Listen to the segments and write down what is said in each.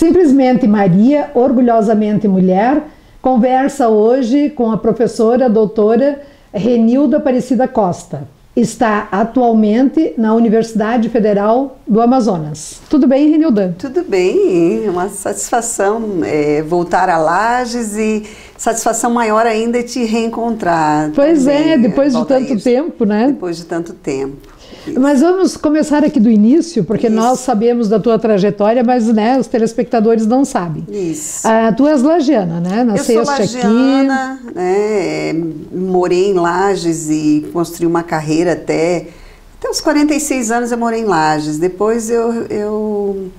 Simplesmente Maria, orgulhosamente mulher, conversa hoje com a professora doutora Renilda Aparecida Costa. Está atualmente na Universidade Federal do Amazonas. Tudo bem, Renilda? Tudo bem, é uma satisfação voltar a Lages e satisfação maior ainda te reencontrar. Pois também, é, depois de tanto tempo, né? Depois de tanto tempo. Isso. Mas vamos começar aqui do início, porque nós sabemos da tua trajetória, mas né, os telespectadores não sabem. Isso. Tu és lagiana, né? Nasceste eu sou lagiana, né? Morei em Lages e construí uma carreira até os 46 anos eu morei em Lages. Depois eu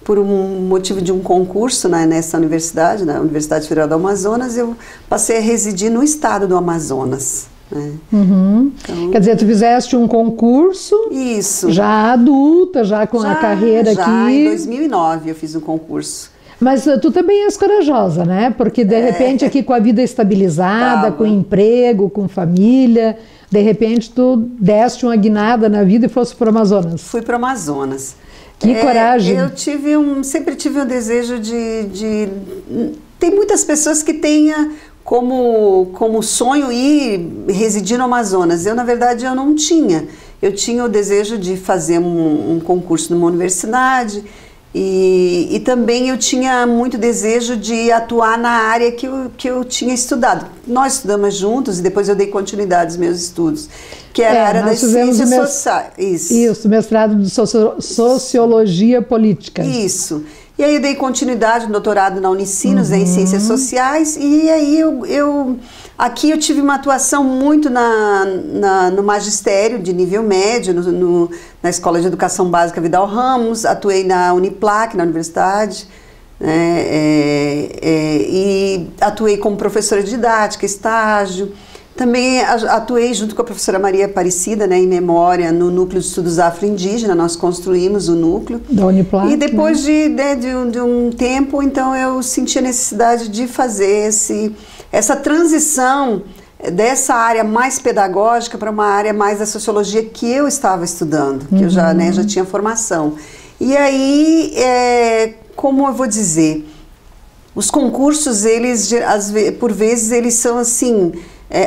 por um motivo de um concurso nessa universidade, na Universidade Federal do Amazonas, eu passei a residir no estado do Amazonas. Uhum. Então, quer dizer, tu fizeste um concurso. Isso. Já adulta, já com a carreira aqui. Já em 2009 eu fiz um concurso. Mas tu também és corajosa, né? Porque de repente aqui com a vida estabilizada, com emprego, com família, de repente tu deste uma guinada na vida e fosse para o Amazonas. Fui para o Amazonas. Que coragem. Eu sempre tive um desejo de... Tem muitas pessoas que têm como sonho ir residir no Amazonas. Eu, na verdade, eu não tinha. Eu tinha o desejo de fazer um concurso numa universidade e também eu tinha muito desejo de atuar na área que eu tinha estudado. Nós estudamos juntos e depois eu dei continuidade aos meus estudos, que era a área das ciências sociais. Isso, mestrado de Sociologia Política. Isso. E aí eu dei continuidade no doutorado na Unicinos, em Ciências Sociais, e aí aqui eu tive uma atuação muito no magistério de nível médio, na Escola de Educação Básica Vidal Ramos, atuei na Uniplac, na universidade, e atuei como professora de didática, estágio. Também atuei junto com a professora Maria Aparecida, em memória, no Núcleo de Estudos Afro-Indígena. Nós construímos o núcleo. Da Uniplac. E depois de um tempo, então, eu senti a necessidade de fazer essa transição dessa área mais pedagógica para uma área mais da sociologia que eu estava estudando, que eu já tinha formação. E aí, como eu vou dizer, os concursos, eles, por vezes, eles são assim...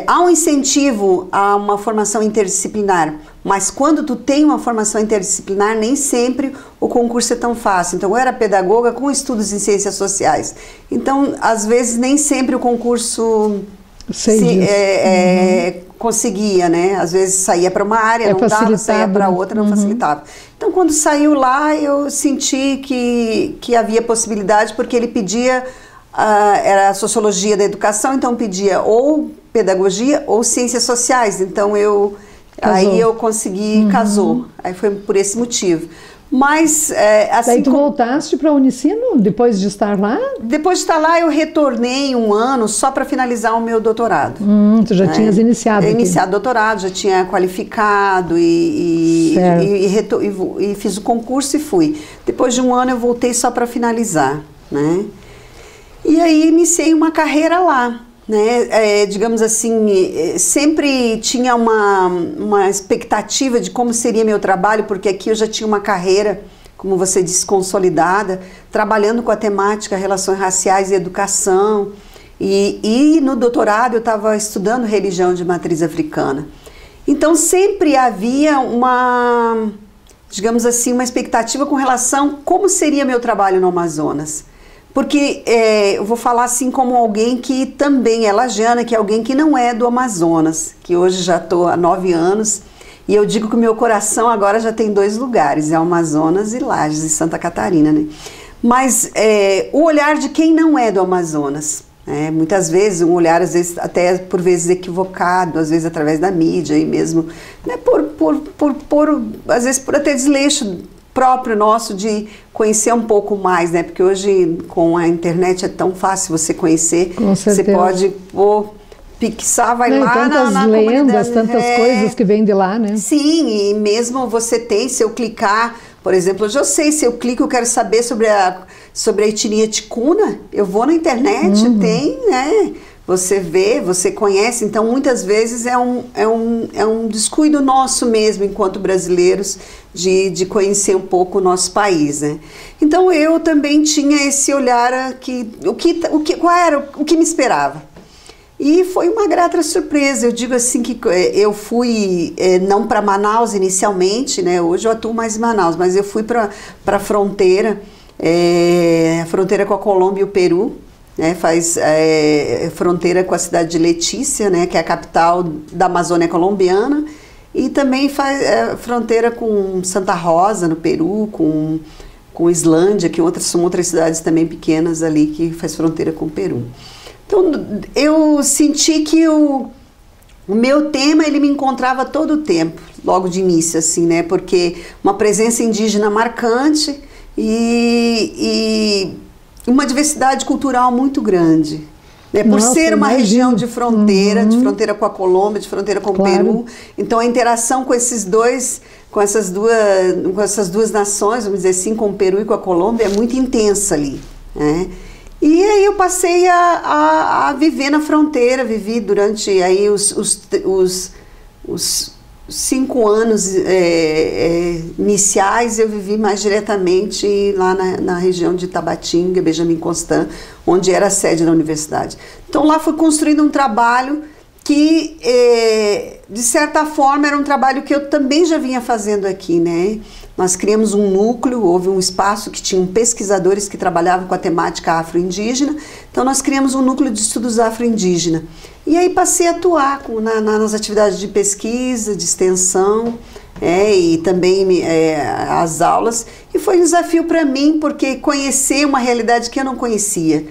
há um incentivo a uma formação interdisciplinar, mas quando tu tem uma formação interdisciplinar, nem sempre o concurso é tão fácil. Então, eu era pedagoga com estudos em ciências sociais. Então, às vezes, nem sempre o concurso conseguia, né? Às vezes saía para uma área, não dava, saía para outra, não facilitava. Então, quando saiu lá, eu senti que havia possibilidade, porque ele pedia... era a sociologia da educação, então pedia ou pedagogia ou ciências sociais. Então aí eu consegui, casou. Aí foi por esse motivo. Mas assim... Daí tu voltaste para a Unicino depois de estar lá? Depois de estar lá eu retornei um ano só para finalizar o meu doutorado. Tu já tinhas iniciado? Eu iniciado o doutorado, já tinha qualificado e fiz o concurso e fui. Depois de um ano eu voltei só para finalizar, né? E aí iniciei uma carreira lá, né? Digamos assim, sempre tinha uma expectativa de como seria meu trabalho, porque aqui eu já tinha uma carreira, como você disse, consolidada, trabalhando com a temática relações raciais e educação. E no doutorado eu estava estudando religião de matriz africana. Então sempre havia digamos assim, uma expectativa com relação a como seria meu trabalho no Amazonas. Porque eu vou falar assim como alguém que também é lagiana, que é alguém que não é do Amazonas, que hoje já estou há 9 anos, e eu digo que o meu coração agora já tem 2 lugares, é o Amazonas e Lages, e Santa Catarina, né? Mas o olhar de quem não é do Amazonas, muitas vezes, um olhar às vezes até por vezes equivocado, às vezes através da mídia e mesmo, né, às vezes por até desleixo próprio nosso de conhecer um pouco mais, né? Porque hoje com a internet é tão fácil você conhecer. Com certeza. Você pode pixar, vai lá tantas na lendas, comunidade. Tantas coisas que vêm de lá, né? Sim, e mesmo você tem, se eu clicar, por exemplo, eu já sei, se eu clico, eu quero saber sobre a etnia ticuna, eu vou na internet, tem, né? você vê, você conhece, então muitas vezes é um descuido nosso mesmo, enquanto brasileiros, de conhecer um pouco o nosso país, né? Então eu também tinha esse olhar o que me esperava. E foi uma grata surpresa. Eu digo assim que eu fui, não para Manaus inicialmente, né? Hoje eu atuo mais em Manaus, mas eu fui para a fronteira com a Colômbia e o Peru, né? Faz fronteira com a cidade de Letícia, né? Que é a capital da Amazônia colombiana, e também faz fronteira com Santa Rosa, no Peru, com Islândia, que são outras cidades também pequenas ali que faz fronteira com o Peru. Então, eu senti que o meu tema, ele me encontrava todo o tempo, logo de início, assim, né? Porque uma presença indígena marcante e uma diversidade cultural muito grande. Né? Por ser uma região de fronteira, de fronteira com a Colômbia, de fronteira com o Peru. Então, a interação com essas duas nações, vamos dizer assim, com o Peru e com a Colômbia, é muito intensa ali, né? E aí eu passei a viver na fronteira, vivi durante aí os 5 anos iniciais, eu vivi mais diretamente lá na região de Tabatinga, Benjamin Constant, onde era a sede da universidade. Então lá fui construindo um trabalho que, de certa forma, era um trabalho que eu também já vinha fazendo aqui, né? Nós criamos um núcleo, houve um espaço que tinha pesquisadores que trabalhavam com a temática afro-indígena, então nós criamos um núcleo de estudos afro-indígena. E aí passei a atuar nas atividades de pesquisa, de extensão, e também as aulas, e foi um desafio para mim, porque conhecer uma realidade que eu não conhecia.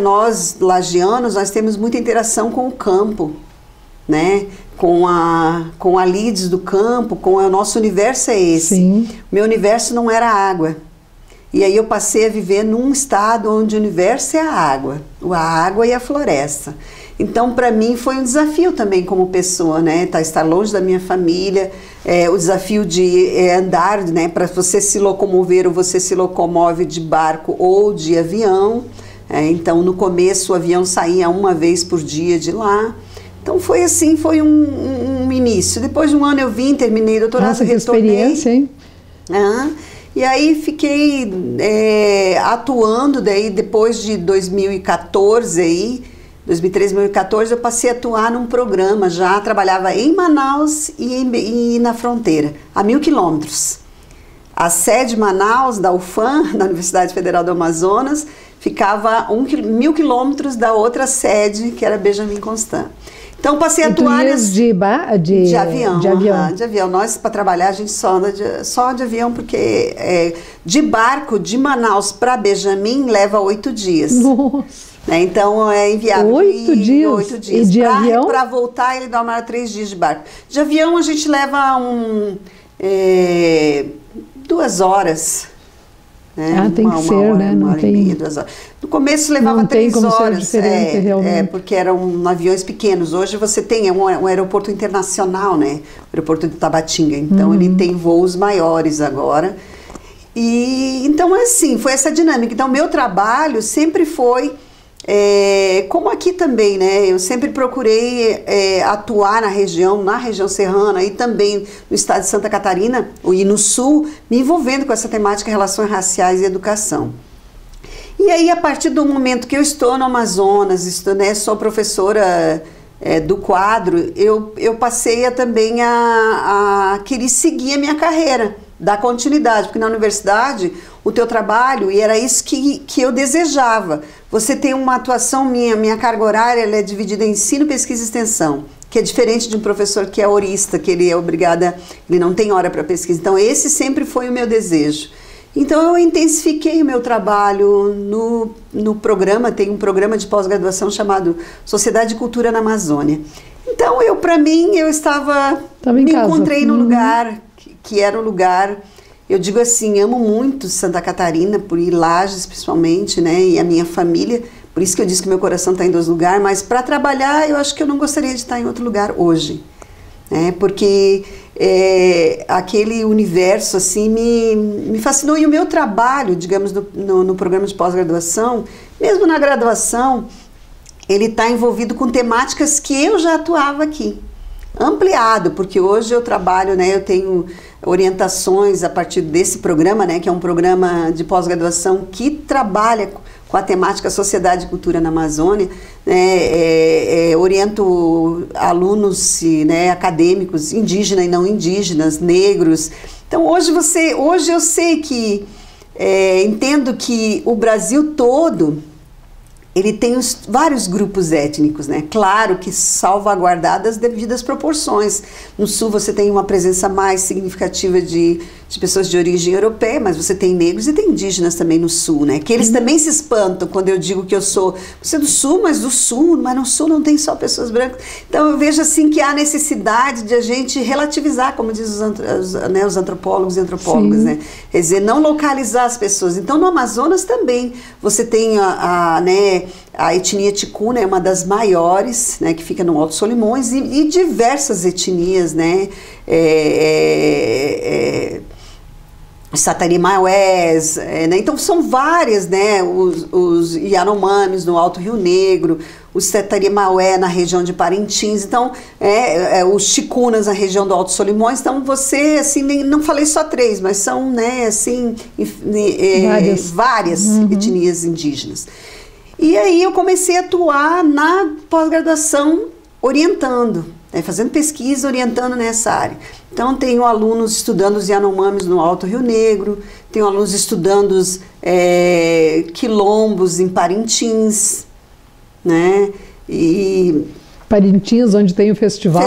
Nós, lagianos, nós temos muita interação com o campo, né? Com a lides do campo, com o nosso universo é esse. Sim. Meu universo não era água. E aí eu passei a viver num estado onde o universo é a água e a floresta. Então, para mim, foi um desafio também como pessoa, né? Estar longe da minha família, o desafio de andar, né? Para você se locomover, ou você se locomove de barco ou de avião. Então, no começo, o avião saía uma vez por dia de lá. Então foi assim, foi um início. Depois de um ano eu vim, terminei o doutorado. Nossa, que experiência, hein? E aí fiquei atuando, daí depois de 2014, 2013, 2014, eu passei a atuar num programa, já trabalhava em Manaus e na fronteira, a 1.000 quilômetros. A sede de Manaus, da UFAM, da Universidade Federal do Amazonas, ficava a 1.000 quilômetros da outra sede, que era Benjamin Constant. Então, passei a atuar de avião. De avião. Nós, para trabalhar, a gente só anda só de avião, porque de barco, de Manaus para Benjamin, leva 8 dias. Nossa! Então, é inviável. 8 dias? 8 dias. E de avião? Para voltar, ele demora 3 dias de barco. De avião, a gente leva 2 horas. Tem que ser, né? Uma hora e meia, 2 horas. No começo levava 3 horas, ser diferente, porque eram aviões pequenos. Hoje você tem um aeroporto internacional, né? O aeroporto de Tabatinga. Então ele tem voos maiores agora. E então assim, foi essa dinâmica. Então meu trabalho sempre foi como aqui também, né? Eu sempre procurei atuar na região serrana e também no estado de Santa Catarina e no sul, me envolvendo com essa temática relações raciais e educação. E aí, a partir do momento que eu estou no Amazonas, sou professora do quadro, eu passei também a querer seguir a minha carreira, dar continuidade, porque na universidade o teu trabalho, e era isso que eu desejava, você tem uma atuação, minha carga horária ela é dividida em ensino, pesquisa e extensão, que é diferente de um professor que é horista, que ele é obrigado, ele não tem hora para pesquisa. Então esse sempre foi o meu desejo. Então eu intensifiquei o meu trabalho no programa, tem um programa de pós-graduação chamado Sociedade e Cultura na Amazônia. Então eu estava me encontrei num lugar que era um lugar, eu digo assim, amo muito Santa Catarina, por ir Lages principalmente, né, e a minha família, por isso que eu disse que meu coração está em 2 lugares, mas para trabalhar eu acho que eu não gostaria de estar em outro lugar hoje, né, porque aquele universo assim me fascinou, e o meu trabalho, digamos, no programa de pós-graduação, mesmo na graduação, ele está envolvido com temáticas que eu já atuava aqui. Ampliado, porque hoje eu trabalho, né, eu tenho orientações a partir desse programa, né, que é um programa de pós-graduação que trabalha com a temática Sociedade e Cultura na Amazônia, né, oriento alunos, né, acadêmicos, indígenas e não indígenas, negros. Então hoje eu sei que, entendo que o Brasil todo, ele tem vários grupos étnicos, né? Claro que salvaguardadas as devidas proporções. No sul você tem uma presença mais significativa de pessoas de origem europeia, mas você tem negros e tem indígenas também no sul, né? Que eles também se espantam quando eu digo que você é do sul, mas no sul não tem só pessoas brancas. Então eu vejo assim que há necessidade de a gente relativizar, como diz os antropólogos e antropólogas, né? Quer dizer, não localizar as pessoas. Então no Amazonas também você tem a etnia ticuna, é uma das maiores, né, que fica no Alto Solimões, e diversas etnias, né, os Satarimaués, né, então são várias, né, os Yanomamis no Alto Rio Negro, os Satarimaué na região de Parintins, então os Ticunas na região do Alto Solimões. Então você, assim, não falei só 3, mas são, né, assim, várias etnias indígenas. E aí eu comecei a atuar na pós-graduação orientando, né, fazendo pesquisa, orientando nessa área. Então tenho alunos estudando os Yanomamis no Alto Rio Negro, tenho alunos estudando os quilombos em Parintins, né? E Parintins, onde tem o festival.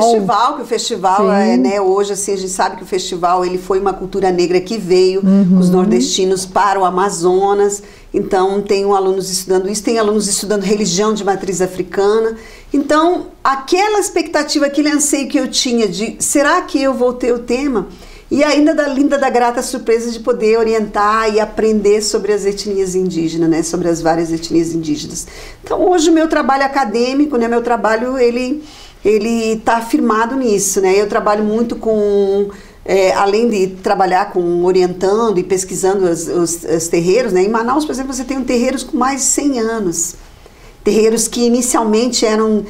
Que o festival né, hoje assim, a gente sabe que o festival ele foi uma cultura negra que veio os nordestinos para o Amazonas. Então tenho alunos estudando isso, tem alunos estudando religião de matriz africana. Então aquela expectativa, aquele anseio que eu tinha de será que eu vou ter o tema? E ainda da grata surpresa de poder orientar e aprender sobre as etnias indígenas, né, sobre as várias etnias indígenas. Então hoje o meu trabalho acadêmico, né, meu trabalho ele está firmado nisso, né? Eu trabalho muito com além de trabalhar com orientando e pesquisando os terreiros, né? Em Manaus, por exemplo, você tem terreiros com mais de 100 anos. Terreiros que inicialmente eram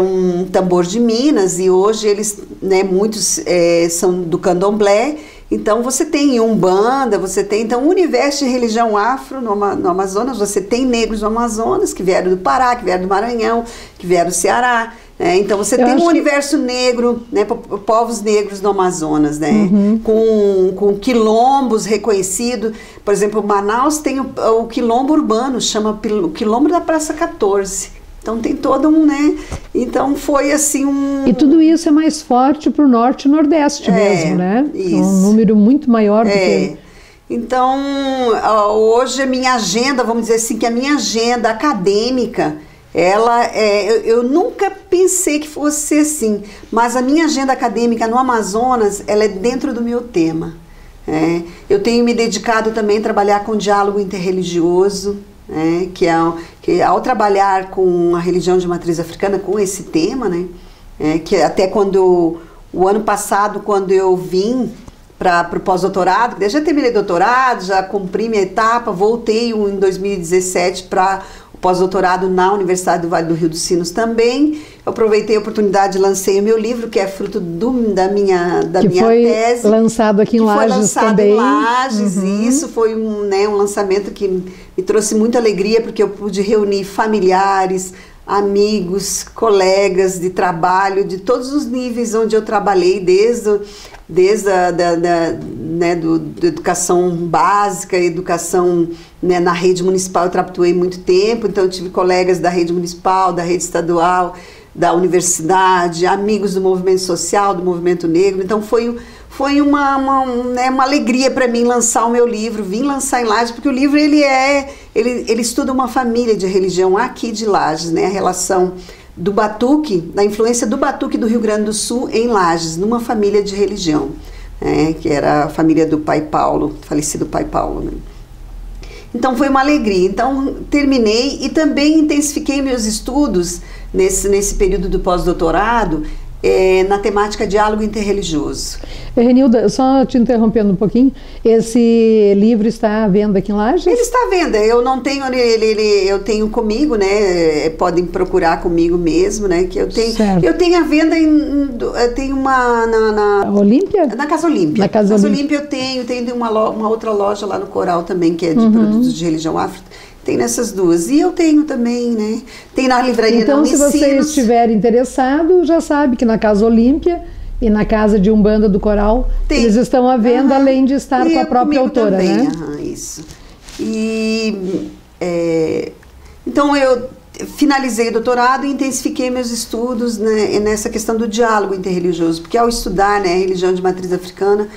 um tambor de Minas e hoje eles, né, muitos são do candomblé. Então você tem Umbanda, você tem então um universo de religião afro no Amazonas, você tem negros no Amazonas que vieram do Pará, que vieram do Maranhão, que vieram do Ceará. Então você tem um universo negro, né, povos negros no Amazonas, né, com quilombos reconhecidos. Por exemplo, Manaus tem o quilombo urbano, chama o quilombo da Praça 14. Então tem todo né, então foi assim E tudo isso é mais forte para o norte e nordeste mesmo, né? Isso. Um número muito maior do que... Então hoje a minha agenda, vamos dizer assim, que a minha agenda acadêmica, eu nunca pensei que fosse ser assim, mas a minha agenda acadêmica no Amazonas, ela é dentro do meu tema. Eu tenho me dedicado também a trabalhar com diálogo interreligioso, que ao trabalhar com a religião de matriz africana, com esse tema, né, que até quando, o ano passado, quando eu vim para o pós-doutorado, eu já terminei doutorado, já cumpri minha etapa, voltei em 2017 para pós-doutorado na Universidade do Vale do Rio dos Sinos também. Eu aproveitei a oportunidade e lancei o meu livro, que é fruto da minha tese. Lançado aqui em Lages também. Em Lages, e isso foi um lançamento que me trouxe muita alegria, porque eu pude reunir familiares, amigos, colegas de trabalho, de todos os níveis onde eu trabalhei, desde a educação básica, educação, né, na rede municipal. Eu atuei muito tempo, então eu tive colegas da rede municipal, da rede estadual, da universidade, amigos do movimento social, do movimento negro. Então foi uma alegria para mim lançar o meu livro, vim lançar em Lages, porque o livro ele estuda uma família de religião aqui de Lages, né, a relação do batuque, da influência do batuque do Rio Grande do Sul em Lages, numa família de religião, que era a família do pai Paulo, falecido pai Paulo, né? Então foi uma alegria. Então terminei e também intensifiquei meus estudos nesse período do pós-doutorado, na temática diálogo interreligioso. Renilda, só te interrompendo um pouquinho, esse livro está à venda aqui em Lages? Ele está à venda, eu não tenho eu tenho comigo, né, podem procurar comigo mesmo, né, que eu tenho à venda, tenho uma na Olímpia? Na Casa Olímpia. Na Casa Olímpia eu tenho uma outra loja lá no Coral também, que é de produtos de religião afro. Tem nessas duas. E eu tenho também, né? Tem na livraria Então, se você estiver interessado, já sabe que na Casa Olímpia e na Casa de Umbanda do Coral, eles estão à venda, além de estar com a própria autora, também, né? Isso. Então, eu finalizei o doutorado e intensifiquei meus estudos, né, nessa questão do diálogo interreligioso, porque ao estudar, né, religião de matriz africana,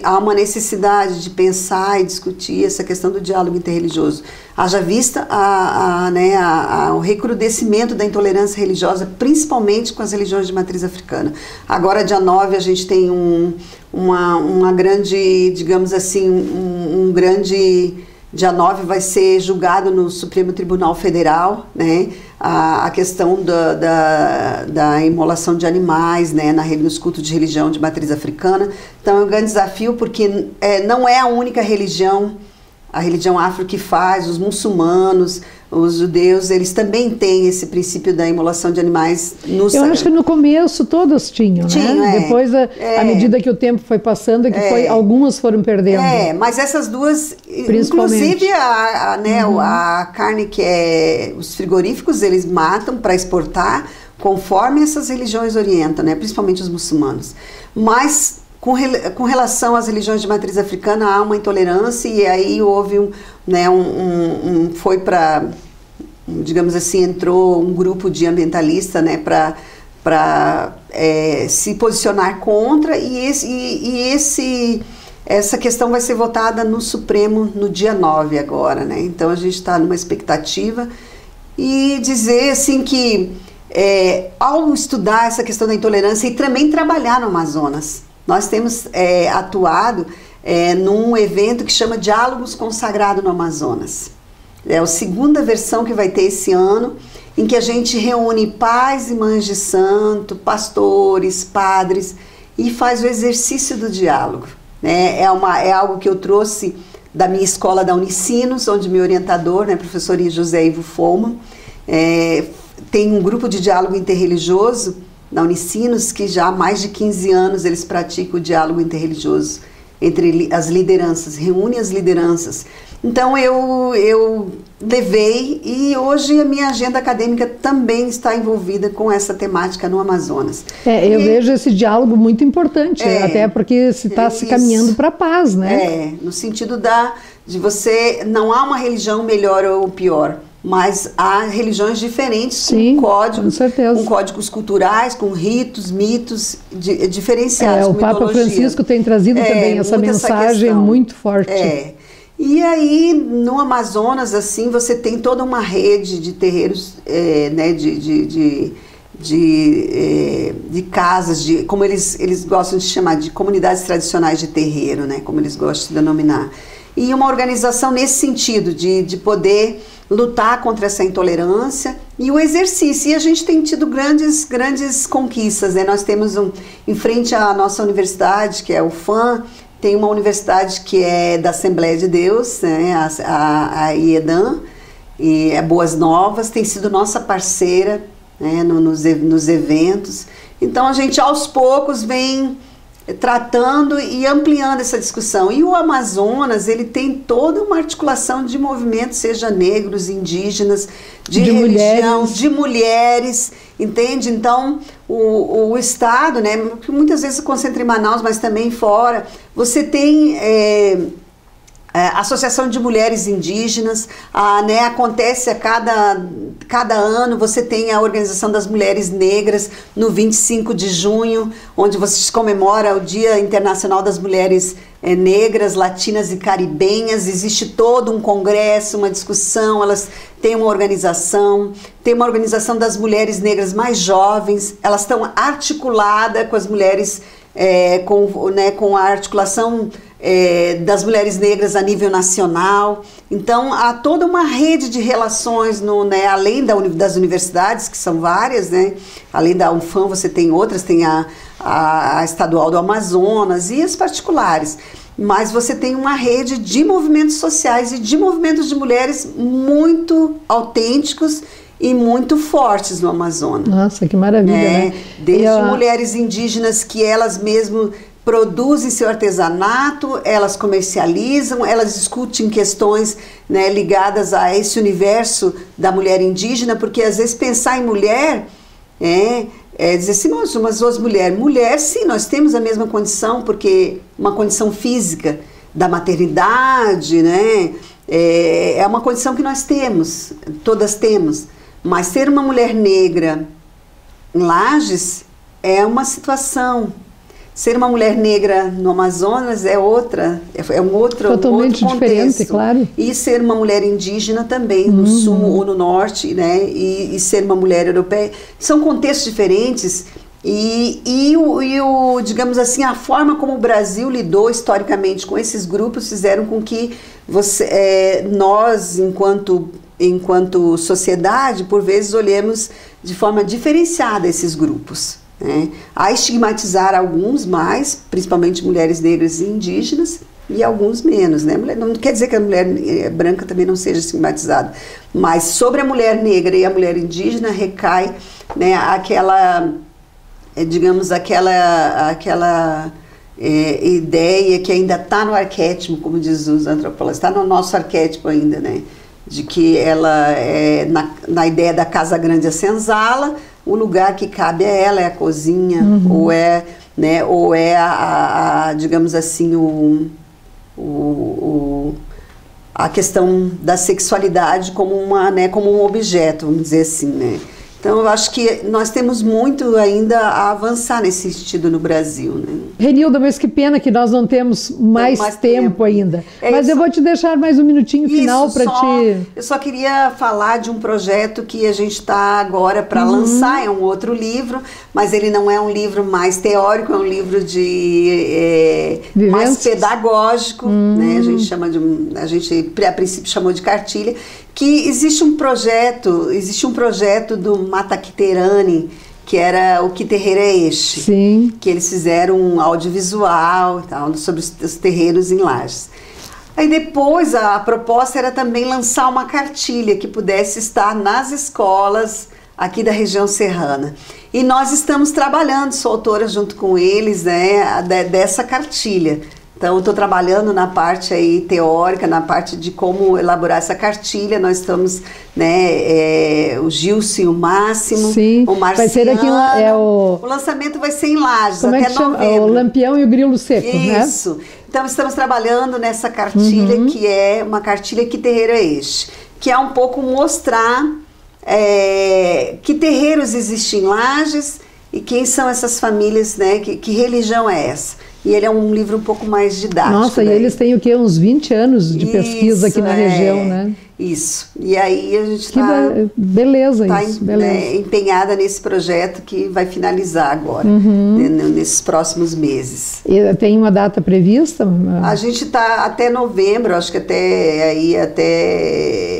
há uma necessidade de pensar e discutir essa questão do diálogo interreligioso. Haja vista o recrudescimento da intolerância religiosa, principalmente com as religiões de matriz africana. Agora, dia 9, a gente tem uma grande, digamos assim, um grande... Dia 9 vai ser julgado no Supremo Tribunal Federal, né, a questão da imolação de animais, né, nos cultos de religião de matriz africana. Então é um grande desafio, porque não é a única religião, a religião afro que faz, os muçulmanos, os judeus, eles também têm esse princípio da imolação de animais no Eu acho que no começo todos tinham, né? Depois, à medida que o tempo foi passando, algumas foram perdendo. Mas essas duas, inclusive a carne que os frigoríficos, eles matam para exportar, conforme essas religiões orientam, né? Principalmente os muçulmanos. Mas com relação às religiões de matriz africana, há uma intolerância, e aí houve foi para, digamos assim, entrou um grupo de ambientalistas, né, para se posicionar contra, essa questão vai ser votada no Supremo no dia 9 agora, né? Então a gente está numa expectativa, e dizer assim que ao estudar essa questão da intolerância e também trabalhar no Amazonas, nós temos atuado num evento que chama Diálogos Consagrado no Amazonas. É a segunda versão que vai ter esse ano, em que a gente reúne pais e mães de santo, pastores, padres, e faz o exercício do diálogo, né? É algo que eu trouxe da minha escola da Unicinos, onde meu orientador, né, professor José Ivo Folman, tem um grupo de diálogo interreligioso na Unicinos, que já há mais de 15 anos eles praticam o diálogo interreligioso entre as lideranças, reúne as lideranças. Então eu levei, e hoje a minha agenda acadêmica também está envolvida com essa temática no Amazonas. Eu vejo esse diálogo muito importante, até porque se está se caminhando para a paz, né? No sentido de você, não há uma religião melhor ou pior, mas há religiões diferentes, sim, com códigos culturais, com ritos, mitos diferenciados. O Papa Francisco tem trazido também essa mensagem muito forte. E aí, no Amazonas, assim, você tem toda uma rede de terreiros, né, de casas, como eles gostam de chamar, de comunidades tradicionais de terreiro, né, como eles gostam de denominar. E uma organização nesse sentido, de poder lutar contra essa intolerância e o exercício. E a gente tem tido grandes conquistas, né? Nós temos em frente à nossa universidade, que é o FAM, tem uma universidade que é da Assembleia de Deus, né? a IEDAM, e Boas Novas, tem sido nossa parceira, né? nos eventos. Então a gente aos poucos vem tratando e ampliando essa discussão. E o Amazonas, ele tem toda uma articulação de movimentos, seja negros, indígenas, de religião, de mulheres, entende? Então, o Estado, né, que muitas vezes se concentra em Manaus, mas também fora, você tem Associação de Mulheres Indígenas, né, acontece a cada ano, você tem a Organização das Mulheres Negras, no 25 de junho, onde você comemora o Dia Internacional das Mulheres Negras, Latinas e Caribenhas. Existe todo um congresso, uma discussão, elas têm uma organização, tem uma organização das mulheres negras mais jovens, elas estão articuladas com as mulheres, com a articulação das mulheres negras a nível nacional. Então, há toda uma rede de relações, além das universidades, que são várias, né? Além da UNFAM, você tem outras, tem a Estadual do Amazonas e as particulares. Mas você tem uma rede de movimentos sociais e de movimentos de mulheres muito autênticos e muito fortes no Amazonas. Nossa, que maravilha, né? Desde mulheres indígenas que elas mesmas produzem seu artesanato, elas comercializam, elas discutem questões, né, ligadas a esse universo da mulher indígena, porque às vezes pensar em mulher dizer assim, nós somos duas mulheres. Mulher, sim, nós temos a mesma condição, porque uma condição física da maternidade, né, é uma condição que nós temos, todas temos. Mas ser uma mulher negra em Lages é uma situação. Ser uma mulher negra no Amazonas é outra, é um outro totalmente outro diferente, claro. E ser uma mulher indígena também, no sul ou no norte, né? E ser uma mulher europeia, são contextos diferentes. Digamos assim, a forma como o Brasil lidou historicamente com esses grupos fizeram com que nós, enquanto sociedade, por vezes olhemos de forma diferenciada esses grupos. A estigmatizar alguns mais, principalmente mulheres negras e indígenas, e alguns menos, né? Não quer dizer que a mulher branca também não seja estigmatizada, mas sobre a mulher negra e a mulher indígena recai, né, aquela ideia que ainda está no arquétipo, como diz os antropólogos, está no nosso arquétipo ainda, né? De que ela é na ideia da casa grande a senzala, o lugar que cabe a ela é a cozinha, ou é digamos assim, a questão da sexualidade como um objeto, vamos dizer assim, né? Então, eu acho que nós temos muito ainda a avançar nesse sentido no Brasil, né? Renilda, mas que pena que nós não temos mais tempo ainda. Mas eu vou te deixar mais um minutinho final para te... Eu só queria falar de um projeto que a gente está agora para lançar, é um outro livro, mas ele não é um livro mais teórico, é um livro mais pedagógico, né? A gente a princípio chamou de cartilha, que existe um projeto do Mataquiterane, que era o Quiterreira-Este. Sim. Que eles fizeram um audiovisual e tal, sobre os terreiros em Lages. Aí depois a proposta era também lançar uma cartilha que pudesse estar nas escolas aqui da região serrana. E nós estamos trabalhando, sou autora junto com eles, né, dessa cartilha. Então, eu estou trabalhando na parte aí teórica, na parte de como elaborar essa cartilha. Nós estamos, né, o Gilson, o Máximo, sim, o Marciano. vai ser aqui o lançamento vai ser em Lages, como até novembro. O Lampião e o Grilo Seco, né? Isso. Então, estamos trabalhando nessa cartilha, que é uma cartilha Quiterreira-Este, que é um pouco mostrar que terreiros existem em Lages e quem são essas famílias, né, que religião é essa. E ele é um livro um pouco mais didático. Nossa, né? E eles têm o quê? Uns 20 anos de pesquisa aqui na região, né? Isso. E aí a gente está empenhada nesse projeto que vai finalizar agora, nesses próximos meses. E tem uma data prevista? A gente está até novembro, acho que até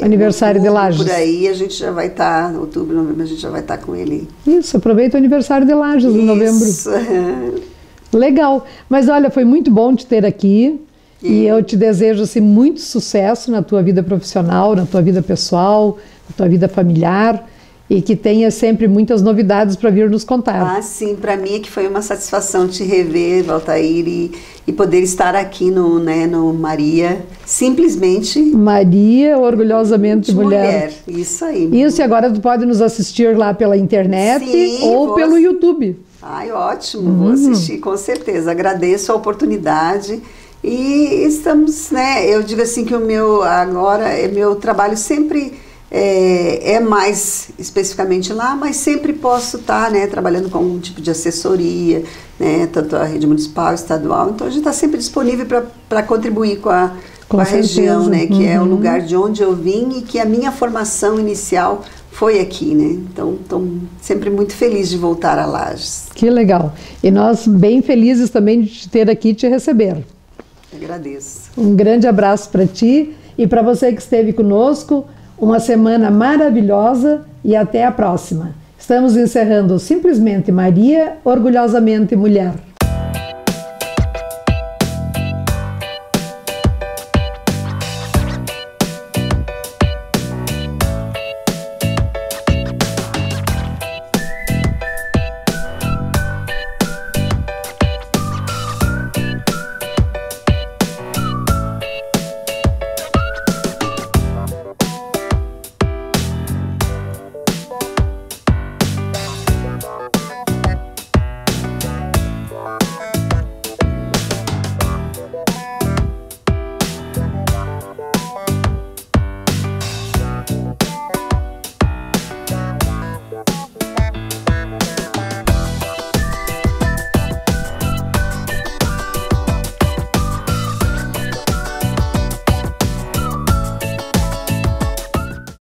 aniversário outubro, de Lages. Por aí a gente já vai estar, outubro, novembro, a gente já vai estar com ele. Isso, aproveita o aniversário de Lages em novembro. Isso. Legal, mas olha, foi muito bom te ter aqui e eu te desejo assim, muito sucesso na tua vida profissional, na tua vida pessoal, na tua vida familiar e que tenha sempre muitas novidades para vir nos contar. Ah, sim, para mim é que foi uma satisfação te rever, Valtair, e poder estar aqui no Maria, simplesmente... Maria, orgulhosamente mulher. Isso aí. Isso, e agora tu pode nos assistir lá pela internet ou pelo YouTube. Ai, ótimo, vou assistir com certeza, agradeço a oportunidade e estamos, né, eu digo assim que meu trabalho sempre é mais especificamente lá, mas sempre posso estar, né, trabalhando com algum tipo de assessoria, né, tanto a rede municipal, estadual, então a gente está sempre disponível para contribuir com a região, né, que é o lugar de onde eu vim e que a minha formação inicial foi aqui, né? Então, estou sempre muito feliz de voltar a Lages. Que legal. E nós bem felizes também de te ter aqui e te receber. Agradeço. Um grande abraço para ti e para você que esteve conosco. Uma semana maravilhosa e até a próxima. Estamos encerrando Simplesmente Maria, Orgulhosamente Mulher.